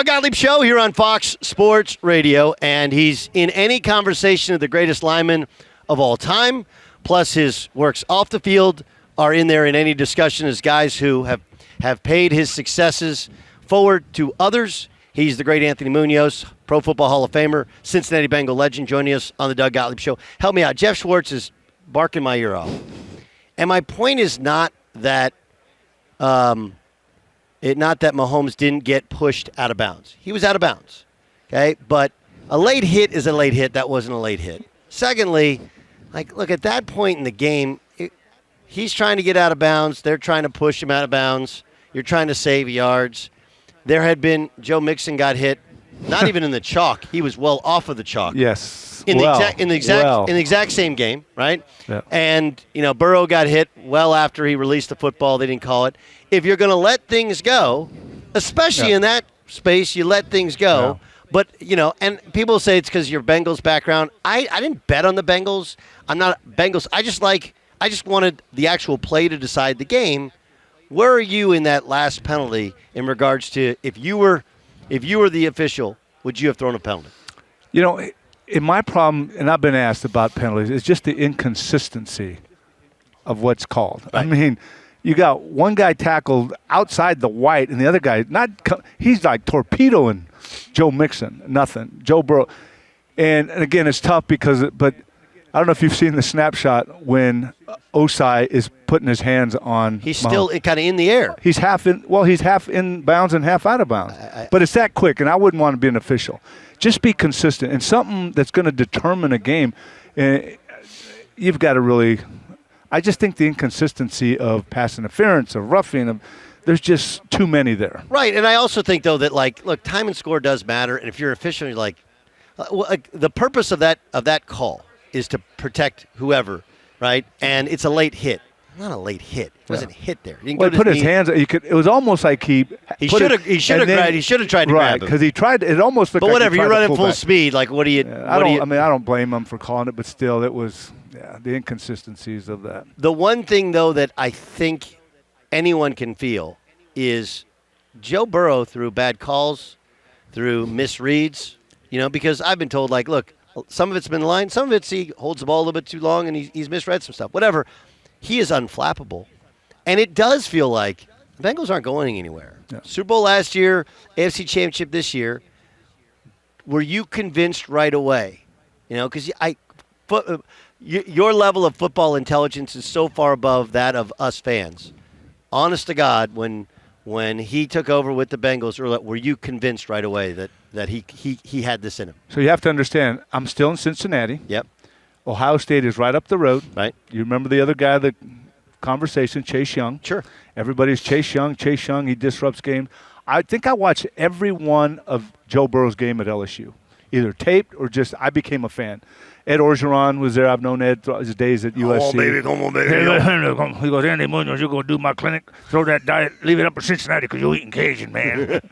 Doug Gottlieb Show here on Fox Sports Radio, and he's in any conversation of the greatest lineman of all time, plus his works off the field are in there in any discussion as guys who have paid his successes forward to others. He's the great Anthony Munoz, Pro Football Hall of Famer, Cincinnati Bengal legend, joining us on the Doug Gottlieb Show. Help me out. Jeff Schwartz is barking my ear off. And my point is not that Mahomes didn't get pushed out of bounds. He was out of bounds, okay? But a late hit is a late hit. That wasn't a late hit. Secondly, look, at that point in the game, he's trying to get out of bounds. They're trying to push him out of bounds. You're trying to save yards. There had been Joe Mixon got hit, not even in the chalk. He was well off of the chalk. Yes. In the exact same game, right? Yeah. And Burrow got hit well after he released the football. They didn't call it. If you're going to let things go, especially in that space, you let things go. Yeah. But and people say it's because of your Bengals background. I didn't bet on the Bengals. I'm not Bengals. I just wanted the actual play to decide the game. Where are you in that last penalty in regards to if you were the official, would you have thrown a penalty? In my problem, and I've been asked about penalties, is just the inconsistency of what's called. Right. I mean, you got one guy tackled outside the white, and the other guy he's like torpedoing Joe Mixon, nothing. Joe Burrow, and again, it's tough but I don't know if you've seen the snapshot when Osai is putting his hands on. He's Mahomes. Still kind of in the air. He's half in bounds and half out of bounds. But it's that quick, and I wouldn't want to be an official. Just be consistent. And something that's going to determine a game, you've got to really – I just think the inconsistency of pass interference, of roughing, there's just too many there. Right, and I also think, though, that, look, time and score does matter. And if you're an official, you're the purpose of that call is to protect whoever, right? And it's a late hit. Not a late hit. It wasn't hit there. He put his hands. It was almost like he should have tried to grab him. Because he tried. It almost looked. But like whatever, you're running full back. Speed. What do you? I don't blame him for calling it, but still, it was the inconsistencies of that. The one thing though that I think anyone can feel is Joe Burrow through bad calls, through misreads. Because I've been told look. Some of it's been the line. Some of it's he holds the ball a little bit too long and he's misread some stuff. Whatever. He is unflappable. And it does feel like the Bengals aren't going anywhere. Yeah. Super Bowl last year, AFC Championship this year. Were you convinced right away? Because your level of football intelligence is so far above that of us fans. Honest to God, when he took over with the Bengals, were you convinced right away that he had this in him? So you have to understand, I'm still in Cincinnati. Yep. Ohio State is right up the road. Right. You remember the other guy, the conversation, Chase Young? Sure. Everybody's Chase Young, he disrupts games. I think I watched every one of Joe Burrow's game at LSU, either taped or just I became a fan. Ed Orgeron was there. I've known Ed throughout his days at USC. Come on, baby. He goes, Andy Munoz, you're going to do my clinic. Throw that diet. Leave it up in Cincinnati because you're eating Cajun, man.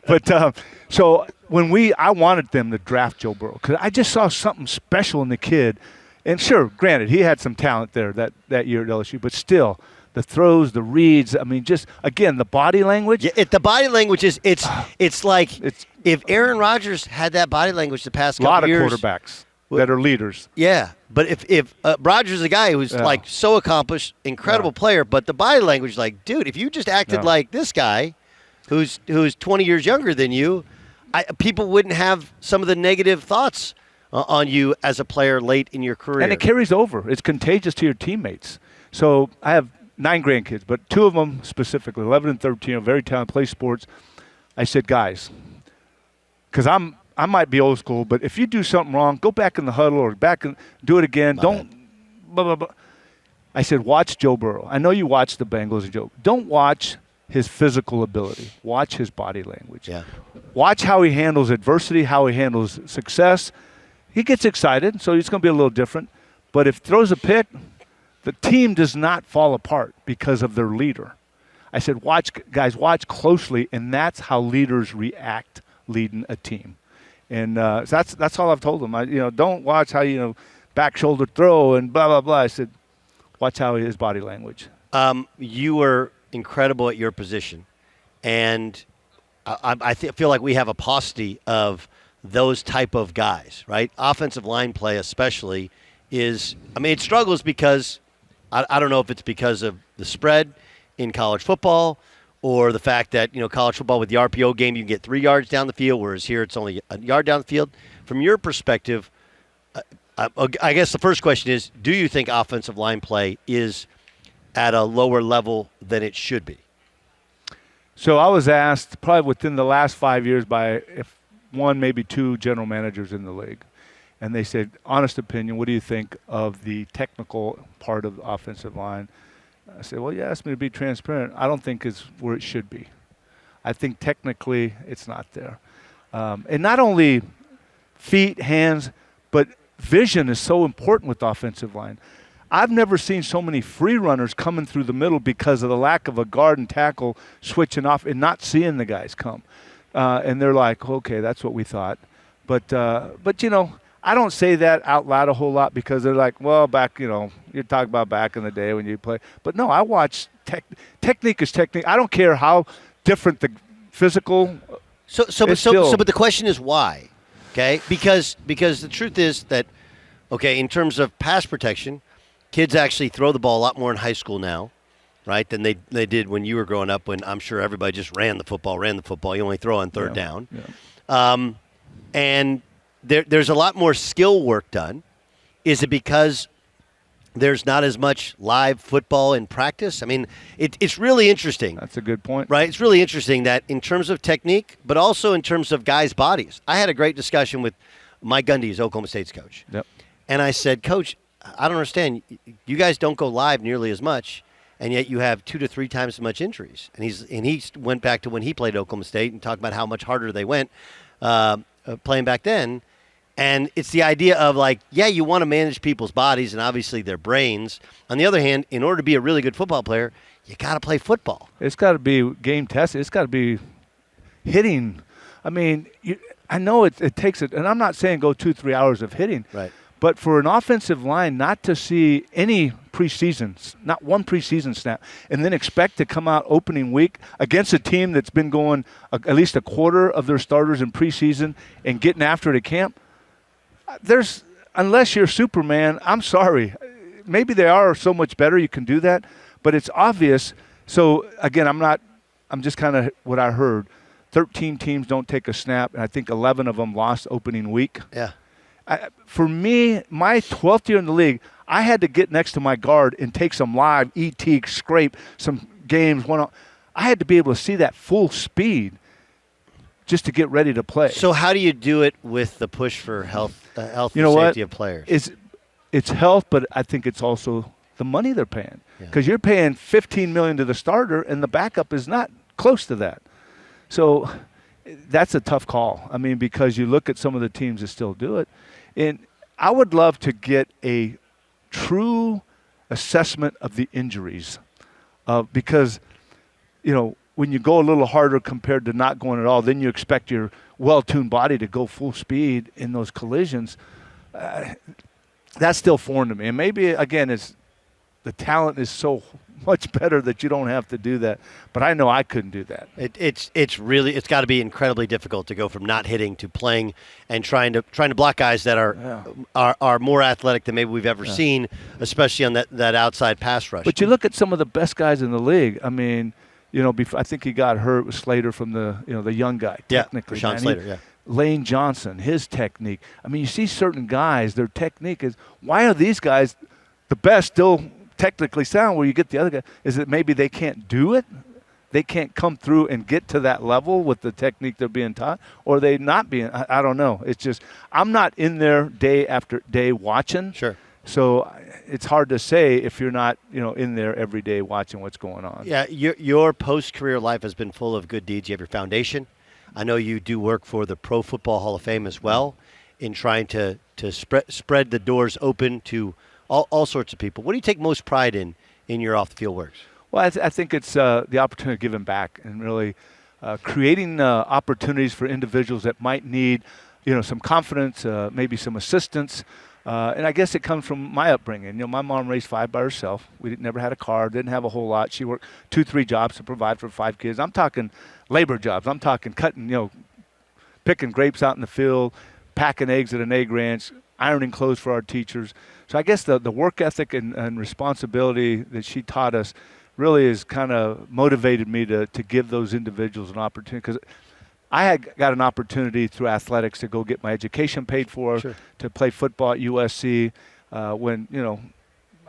But so when I wanted them to draft Joe Burrow because I just saw something special in the kid. And sure, granted, he had some talent there that year at LSU, but still, the throws, the reads, I mean, just, again, the body language. Yeah, the body language is, it's like if Aaron Rodgers had that body language the past couple years. A lot of quarterbacks that are leaders. Yeah, but if Rodgers is a guy who's so accomplished, incredible player, but the body language, dude, if you just acted like this guy who's 20 years younger than you, people wouldn't have some of the negative thoughts on you as a player late in your career. And it carries over. It's contagious to your teammates. So I have 9 grandkids, but 2 of them specifically, 11 and 13, are very talented, play sports. I said, guys, because I might be old school, but if you do something wrong, go back in the huddle or back and do it again. Don't blah, blah, blah. I said, watch Joe Burrow. I know you watch the Bengals and Joe. Don't watch his physical ability. Watch his body language. Yeah. Watch how he handles adversity, how he handles success. He gets excited, so he's going to be a little different. But if he throws a pick, the team does not fall apart because of their leader. I said, watch closely, and that's how leaders react leading a team. And so that's all I've told them. Don't watch how, back shoulder throw and blah, blah, blah. I said, watch how his body language. You were incredible at your position. And feel like we have a paucity of those type of guys, right? Offensive line play especially is, I mean, it struggles because I don't know if it's because of the spread in college football or the fact that, college football with the RPO game, you can get 3 yards down the field, whereas here it's only a yard down the field. From your perspective, I guess the first question is, do you think offensive line play is at a lower level than it should be? So I was asked probably within the last 5 years by one, maybe two general managers in the league. And they said, honest opinion, what do you think of the technical part of the offensive line? I said, well, you asked me to be transparent. I don't think it's where it should be. I think technically it's not there. And not only feet, hands, but vision is so important with the offensive line. I've never seen so many free runners coming through the middle because of the lack of a guard and tackle switching off and not seeing the guys come. And they're like, okay, that's what we thought. But I don't say that out loud a whole lot because they're like, well, back, you're talking about back in the day when you play. But no, I watch technique is technique. I don't care how different the physical. But the question is why? Okay, because the truth is that, okay, in terms of pass protection, kids actually throw the ball a lot more in high school now, right, than they did when you were growing up, when I'm sure everybody just ran the football. You only throw on third down. Yeah. And there's a lot more skill work done. Is it because there's not as much live football in practice? I mean, it's really interesting. That's a good point. Right? It's really interesting that in terms of technique, but also in terms of guys' bodies. I had a great discussion with Mike Gundy, who's Oklahoma State's coach. Yep. And I said, Coach, I don't understand. You guys don't go live nearly as much, and yet you have 2 to 3 times as much injuries. And he went back to when he played Oklahoma State and talked about how much harder they went playing back then. And it's the idea of you want to manage people's bodies and obviously their brains. On the other hand, in order to be a really good football player, you got to play football. It's got to be game tested. It's got to be hitting. I mean, I know it takes it, and I'm not saying go 2-3 hours of hitting. Right. But for an offensive line not to see any preseason, not one preseason snap, and then expect to come out opening week against a team that's been going at least a quarter of their starters in preseason and getting after it at camp, unless you're Superman, I'm sorry. Maybe they are so much better you can do that, but it's obvious. So, again, I'm just kind of what I heard. 13 teams don't take a snap, and I think 11 of them lost opening week. Yeah. For me, my 12th year in the league, I had to get next to my guard and take some live ET, scrape some games. I had to be able to see that full speed just to get ready to play. So how do you do it with the push for health and safety of players? It's health, but I think it's also the money they're paying. Because you're paying $15 million to the starter, and the backup is not close to that. So that's a tough call. I mean, because you look at some of the teams that still do it. And I would love to get a true assessment of the injuries because, when you go a little harder compared to not going at all, then you expect your well-tuned body to go full speed in those collisions. That's still foreign to me. And maybe, again, the talent is so much better that you don't have to do that. But I know I couldn't do that. It's got to be incredibly difficult to go from not hitting to playing and trying to block guys that are more athletic than maybe we've ever seen, especially on that outside pass rush. But you look at some of the best guys in the league. I mean, I think he got hurt with Slater from the young guy. Technically, Rashawn Slater. Yeah. Lane Johnson, his technique. I mean, you see certain guys, their technique is, why are these guys the best still technically sound where you get the other guy? Is it maybe they can't do it? They can't come through and get to that level with the technique they're being taught? Or are they not being? I don't know. It's just, I'm not in there day after day watching. Sure. So it's hard to say if you're not, in there every day watching what's going on. Yeah, your post-career life has been full of good deeds. You have your foundation. I know you do work for the Pro Football Hall of Fame as well in trying to spread the doors open to all sorts of people. What do you take most pride in your off-the-field works? Well, I think it's the opportunity of giving back and really creating opportunities for individuals that might need, some confidence, maybe some assistance. And I guess it comes from my upbringing. My mom raised 5 by herself. We never had a car, didn't have a whole lot. She worked 2-3 jobs to provide for 5 kids. I'm talking labor jobs. I'm talking cutting, picking grapes out in the field, packing eggs at an egg ranch, ironing clothes for our teachers. So I guess the work ethic and responsibility that she taught us really has kind of motivated me to give those individuals an opportunity. Because I had got an opportunity through athletics to go get my education paid for, Sure. to play football at USC when,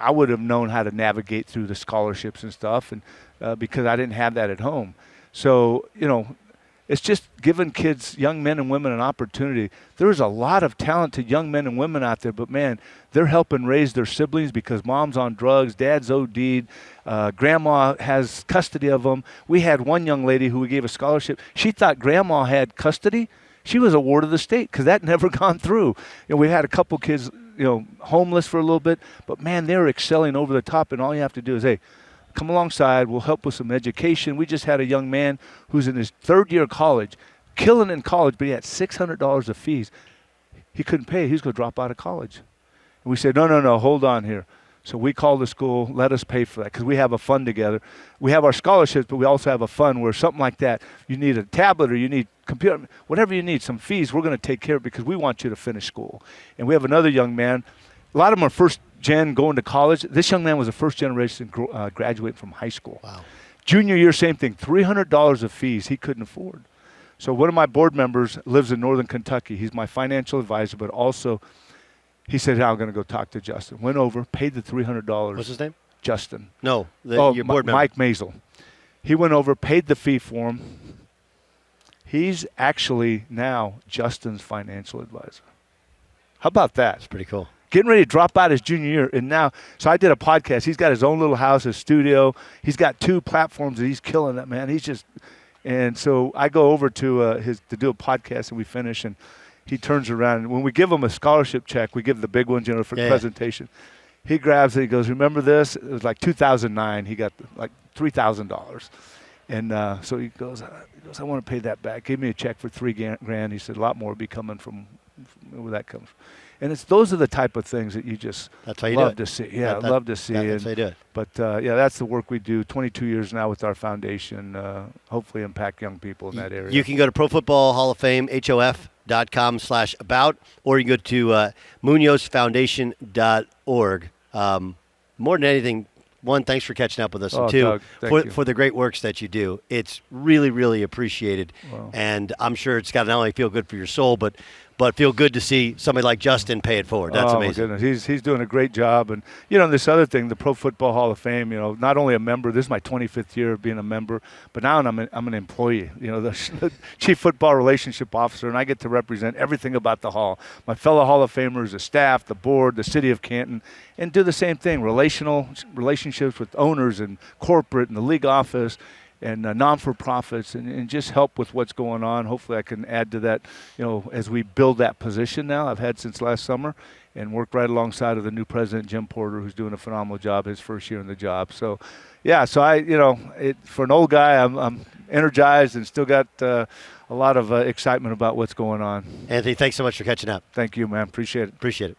I would have known how to navigate through the scholarships and stuff, and because I didn't have that at home. So, it's just giving kids, young men and women, an opportunity. There's a lot of talented young men and women out there, but, man, they're helping raise their siblings because mom's on drugs, dad's OD'd, grandma has custody of them. We had one young lady who we gave a scholarship. She thought grandma had custody. She was a ward of the state because that never gone through. We had a couple kids, homeless for a little bit, but, man, they're excelling over the top, and all you have to do is, hey, come alongside. We'll help with some education. We just had a young man who's in his 3rd year of college, killing in college, but he had $600 of fees. He couldn't pay. He was going to drop out of college. And we said, no, hold on here. So we called the school, let us pay for that, because we have a fund together. We have our scholarships, but we also have a fund where something like that, you need a tablet or you need computer, whatever you need, some fees, we're going to take care of it because we want you to finish school. And we have another young man. A lot of them are first gen going to college. This young man was a first generation graduate from high school. Wow. Junior year, same thing, $300 of fees he couldn't afford. So one of my board members lives in northern Kentucky. He's my financial advisor, but also he said, I'm going to go talk to Justin. Went over, paid the $300. What's his name? Justin. No, your board member. Mike Maisel. He went over, paid the fee for him. He's actually now Justin's financial advisor. How about that? That's pretty cool. Getting ready to drop out his junior year, and now, so I did a podcast. He's got his own little house, his studio. He's got 2 platforms, and he's killing it, man. And so I go over to to do a podcast, and we finish, and he turns around, and when we give him a scholarship check, we give the big ones, for presentation. He grabs it. He goes, "Remember this? It was like 2009. He got like $3,000, and so he goes, I want to pay that back. Gave me a check for $3,000. He said, a lot more will be coming from where that comes from. And those are the type of things that you just love to see. Yeah, love to see. That's how you do it. But, that's the work we do. 22 years now with our foundation, hopefully impact young people in that area. You can go to Pro Football Hall of Fame, HOF.com/about, or you can go to MunozFoundation.org. More than anything, one, thanks for catching up with us. And two, Doug, for the great works that you do. It's really, really appreciated. Wow. And I'm sure it's got to not only feel good for your soul, but feel good to see somebody like Justin pay it forward. That's amazing. My goodness. He's doing a great job. And, this other thing, the Pro Football Hall of Fame, not only a member, this is my 25th year of being a member, but now I'm an employee, the Chief Football Relationship Officer, and I get to represent everything about the Hall. My fellow Hall of Famers, the staff, the board, the city of Canton, and do the same thing, relationships with owners and corporate and the league office, and non-for-profits, and just help with what's going on. Hopefully I can add to that, as we build that position now. I've had since last summer, and work right alongside of the new president, Jim Porter, who's doing a phenomenal job his first year in the job. So, for an old guy, I'm energized and still got a lot of excitement about what's going on. Anthony, thanks so much for catching up. Thank you, man. Appreciate it. Appreciate it.